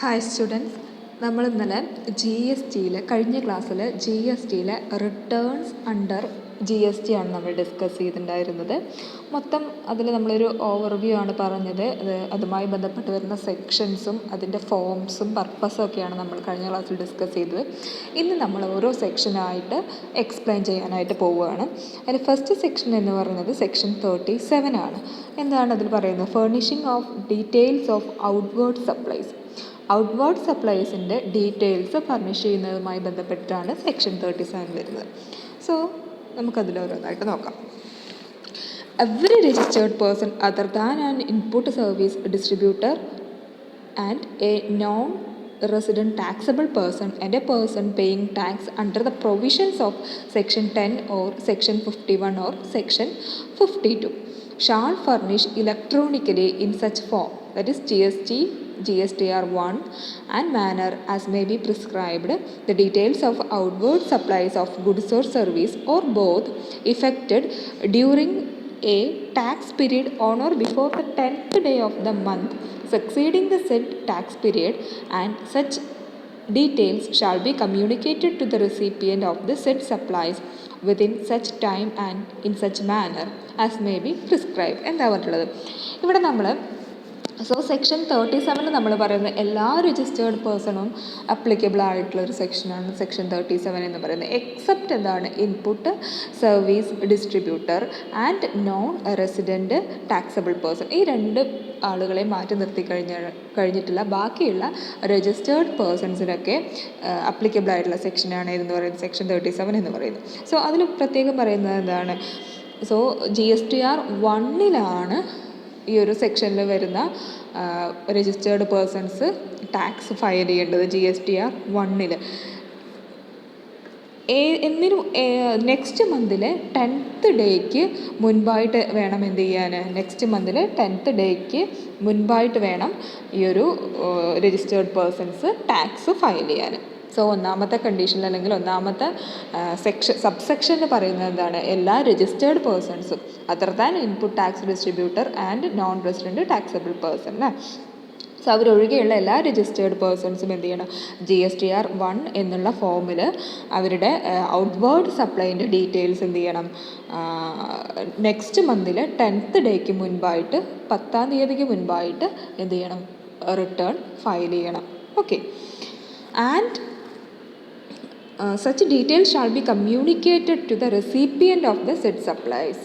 Hi students, നമ്മൾ ഇന്നലെ കഴിഞ്ഞ ക്ലാസ്സിൽ ജി എസ് ടിയിലെ returns under G S T ആണ് നമ്മൾ ഡിസ്കസ് ചെയ്തിട്ടുണ്ടായിരുന്നത്. മൊത്തം അതിൽ നമ്മളൊരു ഓവർവ്യൂ ആണ് പറഞ്ഞത്. അതുമായി ബന്ധപ്പെട്ട് വരുന്ന സെക്ഷൻസും അതിൻ്റെ ഫോംസും പർപ്പസും ഒക്കെയാണ് നമ്മൾ കഴിഞ്ഞ ക്ലാസ്സിൽ ഡിസ്കസ് ചെയ്തത്. ഇന്ന് നമ്മൾ ഓരോ സെക്ഷനായിട്ട് എക്സ്പ്ലെയിൻ ചെയ്യാനായിട്ട് പോവുകയാണ്. അതിൽ ഫസ്റ്റ് സെക്ഷൻ എന്ന് പറയുന്നത് സെക്ഷൻ 37 ആണ്. എന്താണ് അതിൽ പറയുന്നത്? Furnishing of details of outward supplies. Outward സപ്ലൈസിൻ്റെ ഡീറ്റെയിൽസ് ഫർണിഷ് ചെയ്യുന്നതുമായി ബന്ധപ്പെട്ടാണ് സെക്ഷൻ 37 വരുന്നത്. സോ നമുക്കതിലോരോന്നായിട്ട് നോക്കാം. Every registered person other than an input service distributor and a non resident taxable person and a person paying tax under the provisions of section 10 or section 51 or section 52 shall furnish electronically in such form, that is GSTR 1 and manner as may be prescribed, the details of outward supplies of goods or service or both effected during a tax period on or before the 10th day of the month succeeding the said tax period, and such details shall be communicated to the recipient of the said supplies within such time and in such manner as may be prescribed. എന്താ പറഞ്ഞിട്ടുള്ളത് ഇവിടെ നമ്മൾ section 37 നമ്മൾ പറയുന്നത് എല്ലാ registered പേഴ്സണും applicable ആയിട്ടുള്ളൊരു സെക്ഷനാണ് section 37 എന്ന് പറയുന്നത്. എക്സെപ്റ്റ് എന്താണ്? Input service distributor and non resident taxable person. ഈ രണ്ട് ആളുകളെ മാറ്റി നിർത്തി കഴിഞ്ഞിട്ടുള്ള ബാക്കിയുള്ള രജിസ്റ്റേർഡ് പേഴ്സൺസിനൊക്കെ അപ്ലിക്കബിൾ ആയിട്ടുള്ള സെക്ഷനാണ് എന്ന് പറയുന്നത് സെക്ഷൻ 37 എന്ന് പറയുന്നത്. സോ അതിൽ പ്രത്യേകം പറയുന്നത് എന്താണ്? GSTR 1 ഈ ഒരു സെക്ഷനിൽ വരുന്ന രജിസ്റ്റേർഡ് പേഴ്സൺസ് ടാക്സ് ഫയൽ ചെയ്യേണ്ടത് GSTR 1. നെക്സ്റ്റ് മന്തിലെ 10th ഡേക്ക് മുൻപായിട്ട് വേണം എന്ത് ചെയ്യാൻ? നെക്സ്റ്റ് മന്തിലെ 10th ഡേക്ക് മുൻപായിട്ട് വേണം ഈ ഒരു രജിസ്റ്റേർഡ് പേഴ്സൺസ് ടാക്സ് ഫയൽ ചെയ്യാൻ. സോ ഒന്നാമത്തെ കണ്ടീഷനിൽ അല്ലെങ്കിൽ ഒന്നാമത്തെ സബ്സെക്ഷനിൽ പറയുന്നത് എന്താണ്? എല്ലാ രജിസ്റ്റേർഡ് പേഴ്സൺസും other than input tax distributor and non resident taxable person അല്ലേ. സോ അവരൊഴികെയുള്ള എല്ലാ രജിസ്റ്റേർഡ് പേഴ്സൺസും എന്ത് ചെയ്യണം? GSTR 1 എന്നുള്ള ഫോമിൽ അവരുടെ ഔട്ട്വേർഡ് സപ്ലൈൻ്റെ ഡീറ്റെയിൽസ് എന്ത് ചെയ്യണം? നെക്സ്റ്റ് മന്തിൽ 10th ഡേക്ക് മുൻപായിട്ട് 10th തീയതിക്ക് മുൻപായിട്ട് എന്ത് ചെയ്യണം? റിട്ടേൺ ഫയൽ ചെയ്യണം. Okay. And such details shall be communicated to the recipient of the said supplies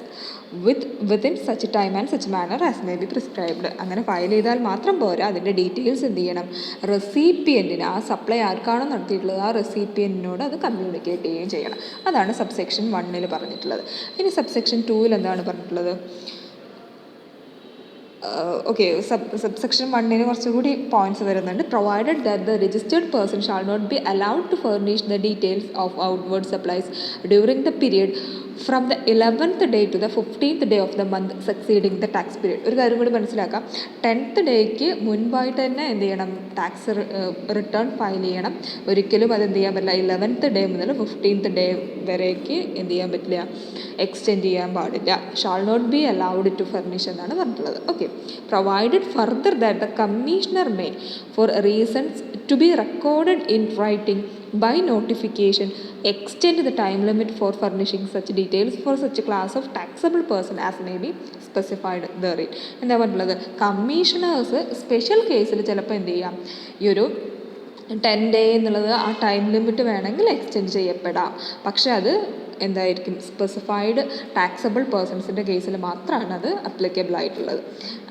within such time and such manner as may be prescribed. അങ്ങനെ file ചെയ്താൽ മാത്രം പോരാ, അതിൻ്റെ ഡീറ്റെയിൽസ് എന്ത് ചെയ്യണം? റെസിപ്പിയൻറ്റിന്, ആ സപ്ലൈ ആർക്കാണോ നടത്തിയിട്ടുള്ളത് ആ റെസിപ്പിയൻറ്റിനോട് അത് കമ്മ്യൂണിക്കേറ്റ് ചെയ്യുകയും ചെയ്യണം. അതാണ് സബ്സെക്ഷൻ 1 പറഞ്ഞിട്ടുള്ളത്. ഇനി സബ്സെക്ഷൻ 2 എന്താണ് പറഞ്ഞിട്ടുള്ളത്? ഓക്കെ, സബ്സെക്ഷൻ 1 കുറച്ചുകൂടി പോയിന്റ്സ് വരുന്നുണ്ട്. Provided that the registered person shall not be allowed to furnish the details of outward supplies during the period from the 11th day to the 15th day of the month succeeding the tax period. ഒരു കാര്യം കൂടി മനസ്സിലാക്കാം. 10th ഡേക്ക് മുൻപായിട്ട് തന്നെ എന്ത് ചെയ്യണം? Tax return file ചെയ്യണം. ഒരിക്കലും അതെന്ത് ചെയ്യാൻ പറ്റില്ല. 11th ഡേ മുതൽ 15th ഡേ വരേക്ക് എന്ത് ചെയ്യാൻ പറ്റില്ല? എക്സ്റ്റെൻഡ് ചെയ്യാൻ പാടില്ല. Shall not be allowed to furnish എന്നാണ് പറഞ്ഞിട്ടുള്ളത്. Okay. Provided further that the commissioner may for reasons to be recorded in writing by notification extend the time limit for furnishing such details for such a class of taxable person as may be specified therein. എന്താ പറഞ്ഞിട്ടുള്ളത്? Commissioners special കേസിൽ ചിലപ്പോൾ എന്ത് ചെയ്യാം? ഈ ഒരു 10 day എന്നുള്ളത് ആ ടൈം ലിമിറ്റ് വേണമെങ്കിൽ എക്സ്റ്റെൻഡ് ചെയ്യപ്പെടാം. പക്ഷെ അത് എന്തായിരിക്കും? സ്പെസിഫൈഡ് ടാക്സബിൾ പേഴ്സൺസിൻ്റെ കേസിൽ മാത്രമാണ് അത് അപ്ലിക്കബിൾ ആയിട്ടുള്ളത്.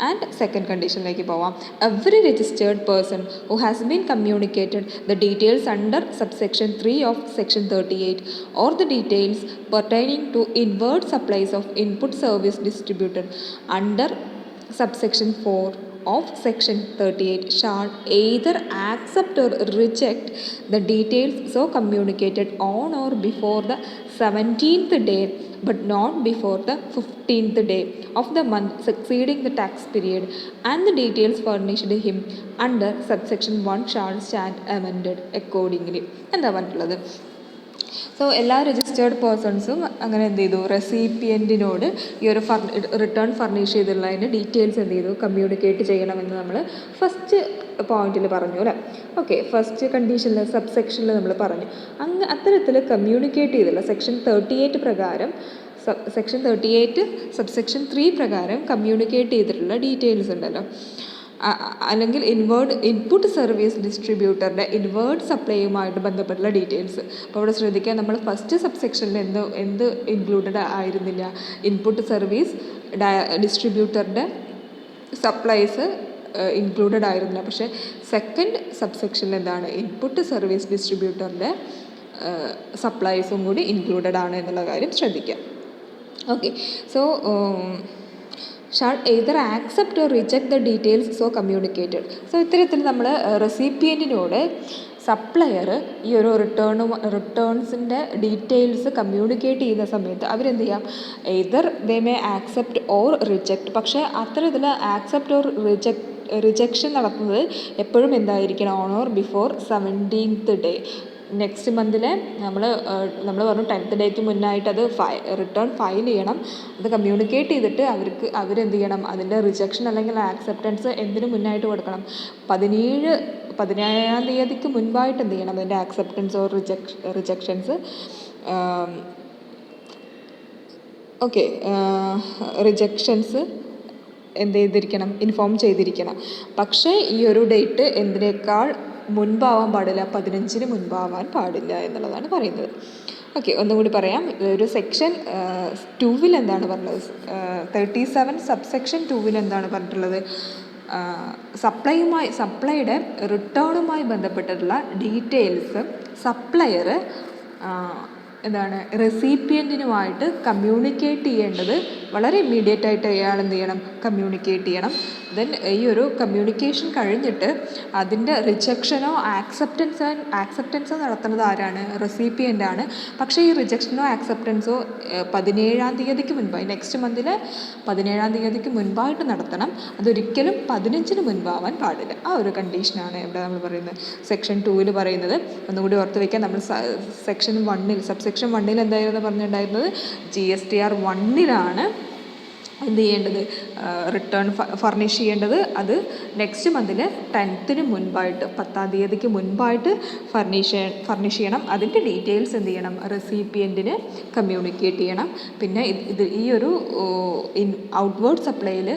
ആൻഡ് സെക്കൻഡ് കണ്ടീഷനിലേക്ക് പോവാം. Every registered person who has been communicated the details under subsection 3 of section 38 or the details pertaining to inward supplies of input service distributed under subsection 4 of section 38 shall either accept or reject the details so communicated on or before the 17th day but not before the 15th day of the month succeeding the tax period, and the details furnished him under subsection 1 shall stand amended accordingly. എന്താ പറഞ്ഞിട്ടുള്ളത്? So എല്ലാ registered പേഴ്സൺസും അങ്ങനെ എന്ത് ചെയ്തു? റെസിപ്പിയൻറ്റിനോട് ഈ ഒരു return furnish ചെയ്തുള്ളതിൻ്റെ details എന്ത് ചെയ്തു? കമ്മ്യൂണിക്കേറ്റ് ചെയ്യണമെന്ന് നമ്മൾ ഫസ്റ്റ് പോയിന്റിൽ പറഞ്ഞു അല്ലേ. ഓക്കെ, ഫസ്റ്റ് കണ്ടീഷനിൽ സബ്സെക്ഷനിൽ നമ്മൾ പറഞ്ഞു അത്തരത്തിൽ കമ്മ്യൂണിക്കേറ്റ് ചെയ്തില്ല സെക്ഷൻ 38 പ്രകാരം സെക്ഷൻ 38 സബ്സെക്ഷൻ 3 പ്രകാരം കമ്മ്യൂണിക്കേറ്റ് ചെയ്തിട്ടുള്ള ഡീറ്റെയിൽസ് ഉണ്ടല്ലോ, അല്ലെങ്കിൽ ഇൻപുട്ട് സർവീസ് ഡിസ്ട്രിബ്യൂട്ടറുടെ ഇൻവേർട്ട് സപ്ലൈയുമായിട്ട് ബന്ധപ്പെട്ടുള്ള ഡീറ്റെയിൽസ്. അപ്പോൾ ഇവിടെ ശ്രദ്ധിക്കുക, നമ്മൾ ഫസ്റ്റ് സബ്സെക്ഷനിൽ എന്ത് ഇൻക്ലൂഡഡ് ആയിരുന്നില്ല, ഇൻപുട്ട് സർവീസ് ഡിസ്ട്രിബ്യൂട്ടറുടെ സപ്ലൈസ് ഇൻക്ലൂഡഡ് ആയിരുന്നില്ല. പക്ഷേ സെക്കൻഡ് സബ്സെക്ഷനിൽ എന്താണ്, ഇൻപുട്ട് സർവീസ് ഡിസ്ട്രിബ്യൂട്ടറിൻ്റെ സപ്ലൈസും കൂടി ഇൻക്ലൂഡഡ് ആണ് എന്നുള്ള കാര്യം ശ്രദ്ധിക്കുക. Okay, so shall either accept or reject the details so communicated. So ഇത്തരത്തിൽ നമ്മൾ റെസിപ്പിയൻറ്റിനോട് സപ്ലയർ ഈ ഒരു റിട്ടേൺസിൻ്റെ ഡീറ്റെയിൽസ് കമ്മ്യൂണിക്കേറ്റ് ചെയ്യുന്ന സമയത്ത് അവരെന്ത് ചെയ്യാം, either they may accept or reject. പക്ഷേ അത്തരത്തിൽ ആക്സെപ്റ്റ് ഓർ റിജക്ഷൻ നടത്തുന്നത് എപ്പോഴും എന്തായിരിക്കണം, on or before 17th day. Next മന്തിലെ നമ്മൾ പറഞ്ഞു 10th ഡേക്ക് മുന്നായിട്ട് അത് റിട്ടേൺ ഫയൽ ചെയ്യണം. അത് കമ്മ്യൂണിക്കേറ്റ് ചെയ്തിട്ട് അവരെന്ത് ചെയ്യണം, അതിൻ്റെ റിജക്ഷൻ അല്ലെങ്കിൽ ആക്സെപ്റ്റൻസ് എന്തിനു മുന്നായിട്ട് കൊടുക്കണം, 17ാം തീയതിക്ക് മുൻപായിട്ട് എന്ത് ചെയ്യണം, അതിൻ്റെ acceptance or rejections okay rejections എന്ത് ചെയ്തിരിക്കണം, ഇൻഫോം ചെയ്തിരിക്കണം. പക്ഷേ ഈ ഒരു ഡേറ്റ് എന്തിനേക്കാൾ മുൻപാവാൻ പാടില്ല, 15-ന് മുൻപാവാൻ പാടില്ല എന്നുള്ളതാണ് പറയുന്നത്. ഓക്കെ, ഒന്നും കൂടി പറയാം. ഒരു സെക്ഷൻ 2-ൽ എന്താണ് പറഞ്ഞത്, 37 സബ്സെക്ഷൻ 2-ൽ എന്താണ് പറഞ്ഞിട്ടുള്ളത്, സപ്ലൈയുടെ റിട്ടേണുമായി ബന്ധപ്പെട്ടിട്ടുള്ള ഡീറ്റെയിൽസ് സപ്ലയർ എന്താണ് റെസിപ്പിയൻറ്റിനുമായിട്ട് കമ്മ്യൂണിക്കേറ്റ് ചെയ്യേണ്ടത് വളരെ ഇമ്മീഡിയറ്റ് ആയിട്ട് അയാൾ എന്ത് ചെയ്യണം, കമ്മ്യൂണിക്കേറ്റ് ചെയ്യണം. ദെൻ ഈ ഒരു കമ്മ്യൂണിക്കേഷൻ കഴിഞ്ഞിട്ട് അതിൻ്റെ റിജക്ഷനോ ആക്സെപ്റ്റൻസോ നടത്തുന്നത് ആരാണ്, റെസിപ്പിയൻ്റ് ആണ്. പക്ഷേ ഈ റിജക്ഷനോ ആക്സെപ്റ്റൻസോ 17ാം തീയതിക്ക് മുൻപായി, നെക്സ്റ്റ് മന്തിലെ 17ാം തീയതിക്ക് മുൻപായിട്ട് നടത്തണം. അതൊരിക്കലും 15-ന് മുൻപാവാൻ പാടില്ല. ആ ഒരു കണ്ടീഷനാണ് ഇവിടെ നമ്മൾ പറയുന്നത് സെക്ഷൻ 2-ൽ പറയുന്നത്. ഒന്നുകൂടി ഓർത്ത് വയ്ക്കാം, നമ്മൾ സെക്ഷൻ 1-ൽ സബ്സെക്ഷൻ 1-ൽ എന്തായിരുന്നു പറഞ്ഞിട്ടുണ്ടായിരുന്നത്, GSTR 1-ലാണ് എന്ത് ചെയ്യേണ്ടത്, റിട്ടേൺ ഫർണിഷ് ചെയ്യേണ്ടത്. അത് നെക്സ്റ്റ് മന്തിൽ 10th-ന് മുൻപായിട്ട് 10ാം തീയതിക്ക് മുൻപായിട്ട് ഫർണിഷ് ചെയ്യണം. അതിൻ്റെ ഡീറ്റെയിൽസ് എന്ത് ചെയ്യണം, റെസിപ്പിയൻറ്റിന് കമ്മ്യൂണിക്കേറ്റ് ചെയ്യണം. പിന്നെ ഈ ഒരു ഔട്ട്വേർഡ് സപ്ലൈയിൽ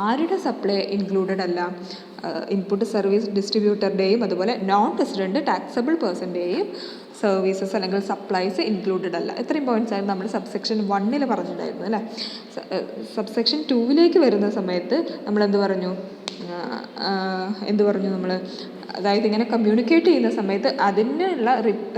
ആരുടെ സപ്ലൈ ഇൻക്ലൂഡഡ് അല്ല, ഇൻപുട്ട് സർവീസ് ഡിസ്ട്രിബ്യൂട്ടറുടെയും അതുപോലെ നോൺ റെസിഡൻറ്റ് ടാക്സബിൾ പേഴ്സൻ്റെയും സർവീസസ് അല്ലെങ്കിൽ സപ്ലൈസ് ഇൻക്ലൂഡഡ് അല്ല. ഇത്രയും പോയിൻറ്റ്സ് ആയിരുന്നു നമ്മൾ സബ്സെക്ഷൻ 1-ൽ പറഞ്ഞിട്ടുണ്ടായിരുന്നു അല്ലേ. സബ്സെക്ഷൻ 2-ലേക്ക് വരുന്ന സമയത്ത് നമ്മളെന്ത് പറഞ്ഞു, നമ്മൾ അതായത് ഇങ്ങനെ കമ്മ്യൂണിക്കേറ്റ് ചെയ്യുന്ന സമയത്ത് അതിനുള്ള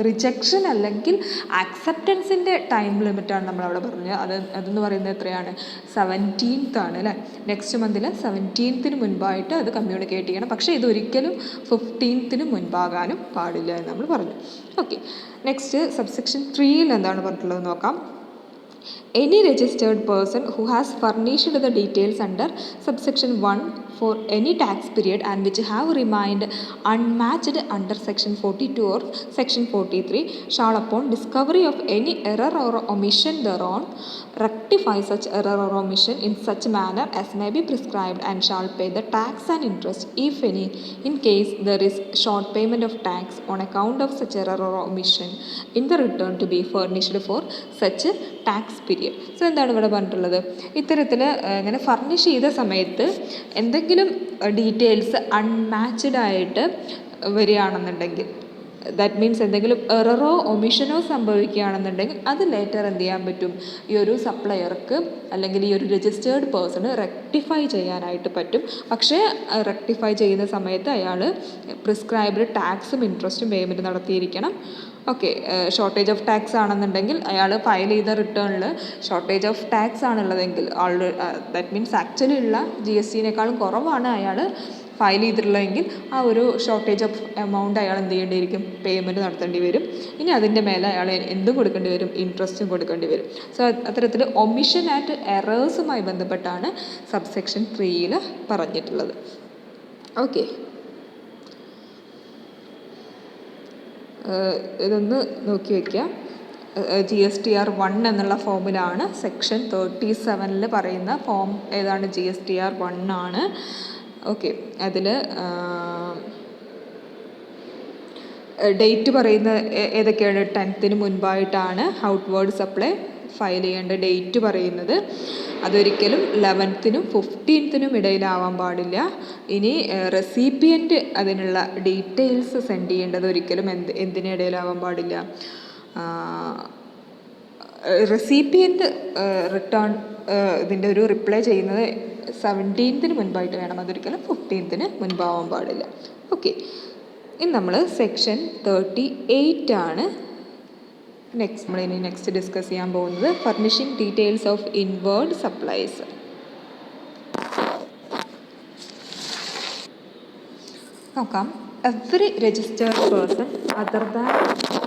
റിജക്ഷൻ അല്ലെങ്കിൽ ആക്സെപ്റ്റൻസിൻ്റെ ടൈം ലിമിറ്റാണ് നമ്മളവിടെ പറഞ്ഞത്. അതെന്ന് പറയുന്നത് എത്രയാണ്, 17th ആണ് അല്ലേ. നെക്സ്റ്റ് മന്തിൽ 17th-ന് മുൻപായിട്ട് അത് കമ്മ്യൂണിക്കേറ്റ് ചെയ്യണം. പക്ഷേ ഇതൊരിക്കലും 15th-ന് മുൻപാകാനും പാടില്ല എന്ന് നമ്മൾ പറഞ്ഞു. ഓക്കെ, നെക്സ്റ്റ് സബ്സെക്ഷൻ 3-ൽ എന്താണ് പറഞ്ഞിട്ടുള്ളത് നോക്കാം. Any registered person who has furnished the details under subsection 1 for any tax period and which have remained unmatched under section 42 or section 43 shall upon discovery of any error or omission thereon rectify such error or omission in such manner as may be prescribed and shall pay the tax and interest if any in case there is short payment of tax on account of such error or omission in the return to be furnished for such tax period. So എന്താണ് ഇവിടെ പറഞ്ഞിട്ടുള്ളത്, ഇത്തരത്തിൽ ഇങ്ങനെ furnish ചെയ്ത സമയത്ത് എന്തെങ്കിലും details unmatched ആയിട്ട് വരികയാണെന്നുണ്ടെങ്കിൽ, ദാറ്റ് മീൻസ് എന്തെങ്കിലും എററോ ഒമിഷനോ സംഭവിക്കുകയാണെന്നുണ്ടെങ്കിൽ അത് ലേറ്റർ എന്ത് ചെയ്യാൻ പറ്റും, ഈ ഒരു സപ്ലയർക്ക് അല്ലെങ്കിൽ ഈ ഒരു രജിസ്റ്റേർഡ് പേഴ്സണ് റെക്ടിഫൈ ചെയ്യാനായിട്ട് പറ്റും. പക്ഷേ റെക്ടിഫൈ ചെയ്യുന്ന സമയത്ത് അയാൾ പ്രിസ്ക്രൈബ്ഡ് ടാക്സും ഇൻട്രസ്റ്റും പേയ്മെൻറ്റ് നടത്തിയിരിക്കണം. ഓക്കെ, ഷോർട്ടേജ് ഓഫ് ടാക്സ് ആണെന്നുണ്ടെങ്കിൽ അയാൾ ഫയൽ ചെയ്ത റിട്ടേണിൽ ഷോർട്ടേജ് ഓഫ് ടാക്സ് ആണുള്ളതെങ്കിൽ ദാറ്റ് മീൻസ് ആക്ച്വലി ഉള്ള GST-നേക്കാളും കുറവാണ് അയാൾ ഫയൽ ചെയ്തിട്ടുള്ളതെങ്കിൽ ആ ഒരു ഷോർട്ടേജ് ഓഫ് എമൗണ്ട് അയാൾ എന്ത് ചെയ്യേണ്ടി വരും, പേയ്മെൻറ്റ് നടത്തേണ്ടി വരും. ഇനി അതിൻ്റെ മേലെ അയാൾ എന്തും കൊടുക്കേണ്ടി വരും, ഇൻട്രസ്റ്റും കൊടുക്കേണ്ടി വരും. സോ അത്തരത്തിൽ ഒമിഷൻ ആൻഡ് എറേഴ്സുമായി ബന്ധപ്പെട്ടാണ് സബ്സെക്ഷൻ 3-ൽ പറഞ്ഞിട്ടുള്ളത്. ഓക്കെ, ഇതൊന്ന് നോക്കി വയ്ക്കുക. GSTR 1 എന്നുള്ള ഫോമിലാണ് സെക്ഷൻ 37-ൽ പറയുന്ന ഫോം ഏതാണ്, GSTR 1 ആണ്. ഓക്കെ, അതിൽ ഡേറ്റ് പറയുന്ന ഏതൊക്കെയാണ്? 10th മുൻപായിട്ടാണ് ഔട്ട്വേർഡ് സപ്ലൈ ഫയൽ ചെയ്യേണ്ട ഡേറ്റ് പറയുന്നത്. അതൊരിക്കലും 11th 15th ഇടയിലാവാൻ പാടില്ല. ഇനി റെസിപ്പിയൻറ്റ് അതിനുള്ള ഡീറ്റെയിൽസ് സെൻഡ് ചെയ്യേണ്ടത് ഒരിക്കലും എന്തിനിടയിലാവാൻ പാടില്ല? റെസിപ്പിയൻറ്റ് റിട്ടേൺ ഇതിൻ്റെ ഒരു റിപ്ലൈ ചെയ്യുന്നത് 17th മുൻപായിട്ട് വേണം. അതൊരിക്കലും 15th മുൻപാവാൻ പാടില്ല. ഓക്കെ, ഇനി നമ്മൾ സെക്ഷൻ 38 ആണ് നെക്സ്റ്റ് ഡിസ്കസ് ചെയ്യാൻ പോകുന്നത്. Furnishing details of inward supplies. നോക്കാം. Every registered person other than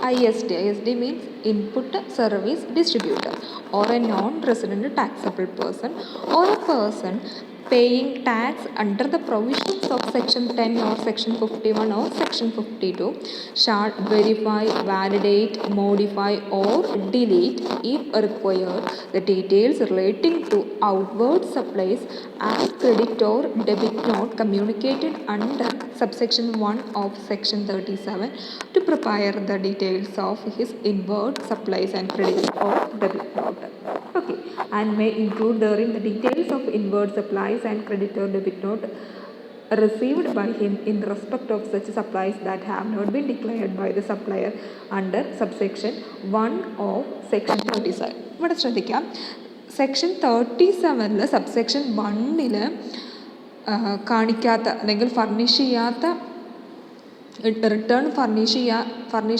ISD means input service distributor, or a non-resident taxable person, or a person paying tax under the provisions of section 10 or section 51 or section 52 shall verify, validate, modify or delete, if required, the details relating to outward supplies as credit or debit note communicated under subsection 1 of section 37 to prepare the details of his inward supplies and credit or debit note. Okay, and may include therein the details of inward supplies and credit or debit note received by him in respect of such supplies that have not been declared by the supplier under subsection 1 of section 37. ഇവിടെ ശ്രദ്ധിക്കാം, section 37 subsection 1 കാണിക്കാത്ത അല്ലെങ്കിൽ furnish ചെയ്യാത്ത return furnish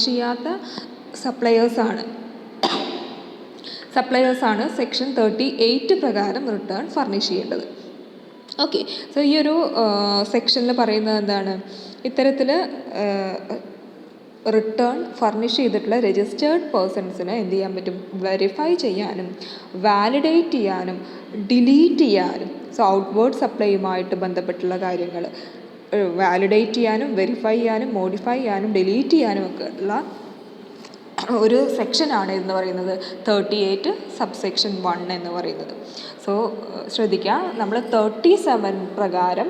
ചെയ്യാത്ത സപ്ലയേഴ്സാണ് section 38 പ്രകാരം return furnish ചെയ്യേണ്ടത്. Okay, so ഈ ഒരു സെക്ഷനിൽ പറയുന്നത് എന്താണ്? ഇത്തരത്തിൽ റിട്ടേൺ ഫർണിഷ് ചെയ്തിട്ടുള്ള രജിസ്റ്റേർഡ് പേഴ്സൺസിന് എന്ത് ചെയ്യാൻ പറ്റും? വെരിഫൈ ചെയ്യാനും വാലിഡേറ്റ് ചെയ്യാനും ഡിലീറ്റ് ചെയ്യാനും. സോ ഔട്ട്വേർഡ് സപ്ലൈയുമായിട്ട് ബന്ധപ്പെട്ടുള്ള കാര്യങ്ങൾ വാലിഡേറ്റ് ചെയ്യാനും വെരിഫൈ ചെയ്യാനും മോഡിഫൈ ചെയ്യാനും ഡിലീറ്റ് ചെയ്യാനും ഒക്കെ ഉള്ള ഒരു സെക്ഷനാണ് എന്ന് പറയുന്നത് 38 സബ്സെക്ഷൻ 1 എന്ന് പറയുന്നത്. സോ ശ്രദ്ധിക്കുക, നമ്മൾ 37 പ്രകാരം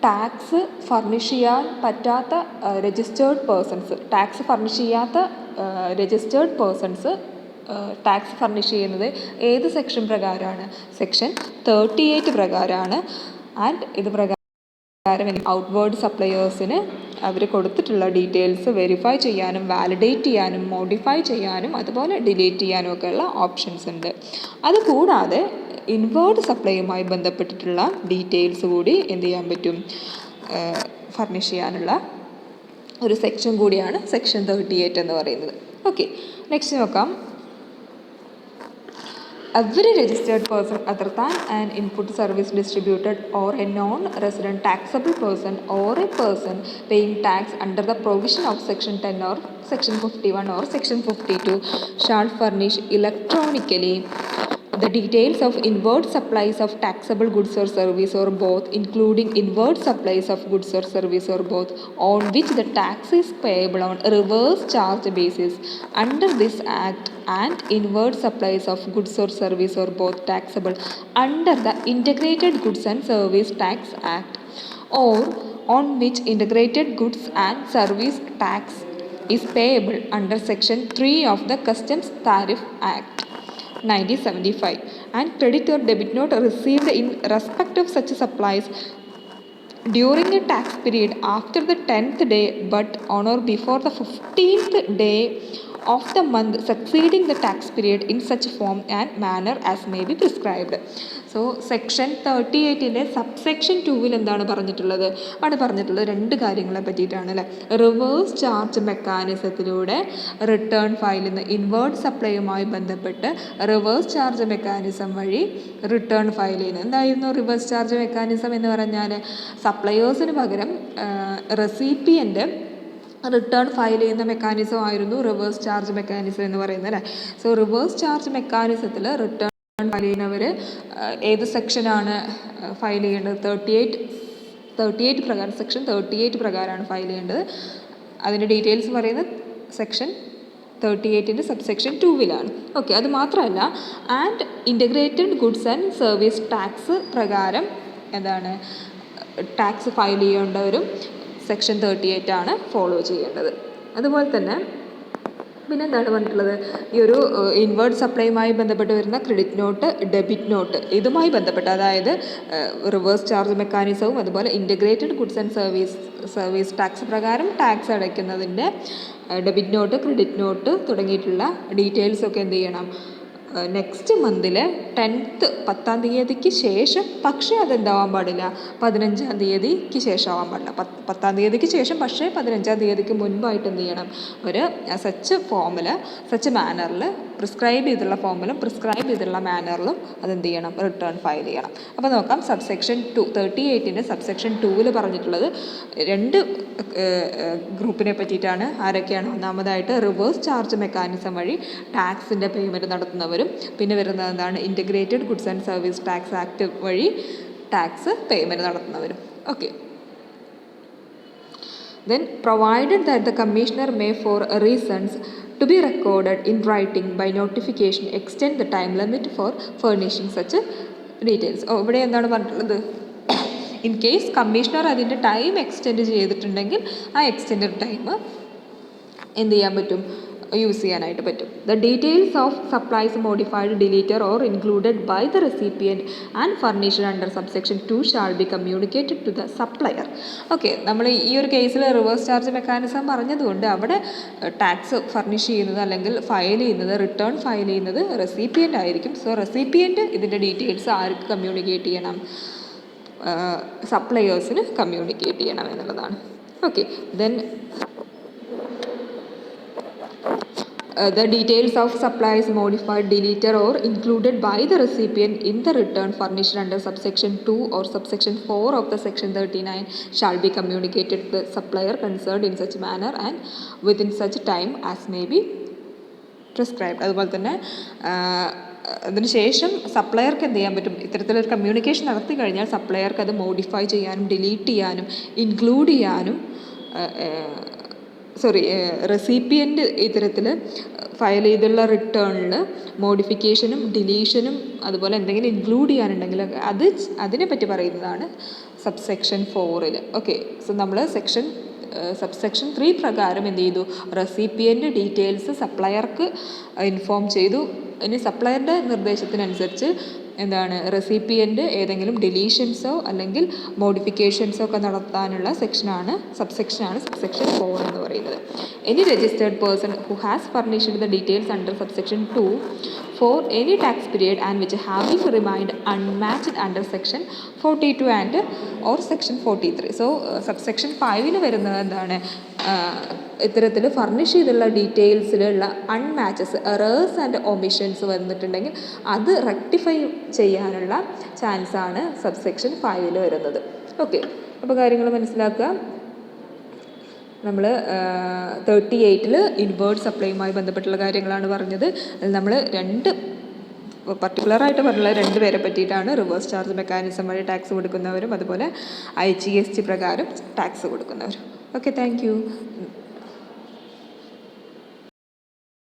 ടാക്സ് ഫർണിഷ് ചെയ്യാൻ പറ്റാത്ത രജിസ്റ്റേർഡ് പേഴ്സൺസ്, ടാക്സ് ഫർണിഷ് ചെയ്യാത്ത രജിസ്റ്റേർഡ് പേഴ്സൺസ് ടാക്സ് ഫർണിഷ് ചെയ്യുന്നത് ഏത് സെക്ഷൻ പ്രകാരമാണ്? സെക്ഷൻ 38 പ്രകാരമാണ്. ആൻഡ് ഇത് പ്രകാരം ഔട്ട്വേർഡ് സപ്ലയേഴ്സിന് അവർ കൊടുത്തിട്ടുള്ള ഡീറ്റെയിൽസ് വെരിഫൈ ചെയ്യാനും വാലിഡേറ്റ് ചെയ്യാനും മോഡിഫൈ ചെയ്യാനും അതുപോലെ ഡിലീറ്റ് ചെയ്യാനും ഒക്കെയുള്ള ഓപ്ഷൻസ് ഉണ്ട്. അതുകൂടാതെ ഇൻവേർഡ് സപ്ലൈയുമായി ബന്ധപ്പെട്ടിട്ടുള്ള ഡീറ്റെയിൽസ് കൂടി എന്ത് ചെയ്യാൻ പറ്റും? ഫർണിഷ് ചെയ്യാനുള്ള ഒരു സെക്ഷൻ കൂടിയാണ് സെക്ഷൻ 38 എന്ന് പറയുന്നത്. ഓക്കെ, നെക്സ്റ്റ് നോക്കാം. Every registered person other than an input service distributor or a non-resident taxable person or a person paying tax under the provision of section 10 or section 51 or section 52 shall furnish electronically the details of inward supplies of taxable goods or service or both, including inward supplies of goods or service or both, on which the tax is payable on reverse charge basis under this act, and inward supplies of goods or service or both taxable under the Integrated Goods and Service Tax Act, or on which integrated goods and service tax is payable under section 3 of the Customs Tariff Act 1975, and credit or debit note received in respect of such supplies during a tax period after the 10th day but on or before the 15th day of the month succeeding the tax period in such form and manner as may be prescribed. So section 38 subsection 2 എന്താണ് പറഞ്ഞിട്ടുള്ളത്? അവിടെ പറഞ്ഞിട്ടുള്ളത് രണ്ട് കാര്യങ്ങളെ പറ്റിയിട്ടാണ് അല്ലേ. Reverse charge മെക്കാനിസത്തിലൂടെ return file ചെയ്യുന്ന ഇൻവേർഡ് സപ്ലൈയുമായി ബന്ധപ്പെട്ട് റിവേഴ്സ് ചാർജ് മെക്കാനിസം വഴി റിട്ടേൺ ഫയൽ ചെയ്യുന്നത്. എന്തായിരുന്നു റിവേഴ്സ് ചാർജ് മെക്കാനിസം എന്ന് പറഞ്ഞാൽ? സപ്ലയേഴ്സിന് പകരം റെസിപ്പിയൻ്റ് റിട്ടേൺ ഫയൽ ചെയ്യുന്ന മെക്കാനിസം ആയിരുന്നു റിവേഴ്സ് ചാർജ് മെക്കാനിസം എന്ന് പറയുന്നത് അല്ലേ. സോ റിവേഴ്സ് ചാർജ് മെക്കാനിസത്തിൽ റിട്ടേൺ ഫയൽ ചെയ്യുന്നവർ ഏത് സെക്ഷനാണ് ഫയൽ ചെയ്യേണ്ടത്? 38 പ്രകാരം, സെക്ഷൻ 38 പ്രകാരമാണ് ഫയൽ ചെയ്യേണ്ടത്. അതിൻ്റെ ഡീറ്റെയിൽസ് പറയുന്നത് സെക്ഷൻ 38 സബ്സെക്ഷൻ 2 ഓക്കെ, അത് മാത്രമല്ല and integrated goods and service tax പ്രകാരം എന്താണ് ടാക്സ് ഫയൽ ചെയ്യേണ്ടവരും സെക്ഷൻ 38 ഫോളോ ചെയ്യേണ്ടത്. അതുപോലെ തന്നെ പിന്നെ എന്താണ് പറഞ്ഞിട്ടുള്ളത്, ഈ ഒരു ഇൻവേർട്ട് സപ്ലൈയുമായി ബന്ധപ്പെട്ട് വരുന്ന ക്രെഡിറ്റ് നോട്ട്, ഡെബിറ്റ് നോട്ട്, ഇതുമായി ബന്ധപ്പെട്ട്, അതായത് റിവേഴ്സ് ചാർജ് മെക്കാനിസവും അതുപോലെ integrated goods and service tax പ്രകാരം ടാക്സ് അടയ്ക്കുന്നതിൻ്റെ ഡെബിറ്റ് നോട്ട്, ക്രെഡിറ്റ് നോട്ട് തുടങ്ങിയിട്ടുള്ള ഡീറ്റെയിൽസൊക്കെ എന്ത് ചെയ്യണം, നെക്സ്റ്റ് മന്തിലെ 10th 10ാം തീയതിക്ക് ശേഷം, പക്ഷേ അതെന്താവാൻ പാടില്ല, 15ാം തീയതിക്ക് ശേഷം ആവാൻ പാടില്ല. 10ാം തീയതിക്ക് ശേഷം പക്ഷേ 15ാം തീയതിക്ക് മുൻപായിട്ട് എന്ത് ചെയ്യണം, ഒരു സച്ച് മാനറിൽ പ്രിസ്ക്രൈബ് ചെയ്തുള്ള ഫോമിലും പ്രിസ്ക്രൈബ് ചെയ്തുള്ള മാനറിലും അതെന്ത് ചെയ്യണം, റിട്ടേൺ ഫയൽ ചെയ്യണം. അപ്പോൾ നോക്കാം, സബ്സെക്ഷൻ 38ൻ്റെ സബ്സെക്ഷൻ 2 പറഞ്ഞിട്ടുള്ളത് രണ്ട് ഗ്രൂപ്പിനെ പറ്റിയിട്ടാണ്. ആരൊക്കെയാണ്? ഒന്നാമതായിട്ട് റിവേഴ്സ് ചാർജ് മെക്കാനിസം വഴി ടാക്സിൻ്റെ പേയ്മെൻറ്റ് നടത്തുന്നവരും, പിന്നെ വരുന്നത് എന്താണ്, integrated goods and service tax act വഴി ടാക്സ് പേയ്മെൻറ്റ് നടത്തുന്നവരും. Okay. Then provided that the commissioner may for reasons to be recorded in writing by notification extend the time limit for furnishing such details. ഇവിടെ എന്താണ് പറഞ്ഞിട്ടുള്ളത്, in case commissioner അതിൻ്റെ time extend ചെയ്തിട്ടുണ്ടെങ്കിൽ ആ extend time എന്ത് ചെയ്യാൻ പറ്റും, use ചെയ്യാനായിട്ട് പറ്റും. The details of supplies modified, deleted or included by the recipient and furnished under subsection 2 shall be communicated to the supplier. Okay, നമ്മൾ ഈ ഒരു കേസിൽ റിവേഴ്സ് ചാർജ് മെക്കാനിസം പറഞ്ഞതുകൊണ്ട് അവിടെ ടാക്സ് ഫർണിഷ് ചെയ്യുന്നത് അല്ലെങ്കിൽ ഫയൽ ചെയ്യുന്നത്, റിട്ടേൺ ഫയൽ ചെയ്യുന്നത് റെസിപ്പിയൻ്റ് ആയിരിക്കും. സോ റെസിപ്പിയൻറ്റ് ഇതിൻ്റെ ഡീറ്റെയിൽസ് ആർക്ക് കമ്മ്യൂണിക്കേറ്റ് ചെയ്യണം, സപ്ലയേഴ്സിന് കമ്മ്യൂണിക്കേറ്റ് ചെയ്യണം എന്നുള്ളതാണ്. Okay. Then the details of supplies modified, deleted or included by the recipient in the return furnished under subsection 2 or subsection 4 of the section 39 shall be communicated to the supplier concerned in such manner and within such time as may be prescribed. അതുപോലെ തന്നെ അതിനുശേഷം സപ്ലയർക്ക് എന്ത് ചെയ്യാൻ പറ്റും, ഇത്തരത്തിലൊരു communication നടത്തി കഴിഞ്ഞാൽ സപ്ലയർക്ക് അത് മോഡിഫൈ ചെയ്യാനും ഡിലീറ്റ് ചെയ്യാനും ഇൻക്ലൂഡ് ചെയ്യാനും റെസിപ്പിയൻ്റ് ഇത്തരത്തിൽ ഫയൽ ചെയ്തുള്ള റിട്ടേണിൽ മോഡിഫിക്കേഷനും ഡിലീഷനും അതുപോലെ എന്തെങ്കിലും ഇൻക്ലൂഡ് ചെയ്യാനുണ്ടെങ്കിൽ അതിനെപ്പറ്റി പറയുന്നതാണ് സബ്സെക്ഷൻ 4. ഓക്കെ. സോ നമ്മൾ സബ്സെക്ഷൻ 3 പ്രകാരം എന്ത് ചെയ്തു, റെസിപ്പിയൻ്റ് ഡീറ്റെയിൽസ് സപ്ലയർക്ക് ഇൻഫോം ചെയ്തു. ഇനി സപ്ലയറുടെ നിർദ്ദേശത്തിനനുസരിച്ച് എന്താണ്, റെസിപ്പിയൻ്റ് ഏതെങ്കിലും ഡിലീഷൻസോ അല്ലെങ്കിൽ മോഡിഫിക്കേഷൻസോ ഒക്കെ നടത്താനുള്ള സബ്സെക്ഷനാണ് സബ്സെക്ഷൻ 4 എന്ന് പറയുന്നത്. Any registered person who has furnished the details under subsection 2 for any tax period and which having remained unmatched under section 42 and or section 43. So subsection 5 വരുന്നത് എന്താണ്, ഇത്തരത്തിൽ ഫർണിഷ് ചെയ്തുള്ള ഡീറ്റെയിൽസിലുള്ള അൺമാച്ചസ്, എറേഴ്സ് ആൻഡ് ഒമിഷൻസ് വന്നിട്ടുണ്ടെങ്കിൽ അത് rectify ചെയ്യാനുള്ള ചാൻസാണ് subsection 5 വരുന്നത്. Okay. അപ്പോൾ കാര്യങ്ങൾ മനസ്സിലാക്കുക. നമ്മൾ 38 ഇൻവേർട്ട് സപ്ലൈയുമായി ബന്ധപ്പെട്ടുള്ള കാര്യങ്ങളാണ് പറഞ്ഞത്. അതിൽ നമ്മൾ പർട്ടിക്കുലറായിട്ട് പറഞ്ഞുള്ള 2 പേരെ പറ്റിയിട്ടാണ്, റിവേഴ്സ് ചാർജ് മെക്കാനിസം വഴി ടാക്സ് കൊടുക്കുന്നവരും അതുപോലെ GST പ്രകാരം ടാക്സ് കൊടുക്കുന്നവരും. Okay, thank U.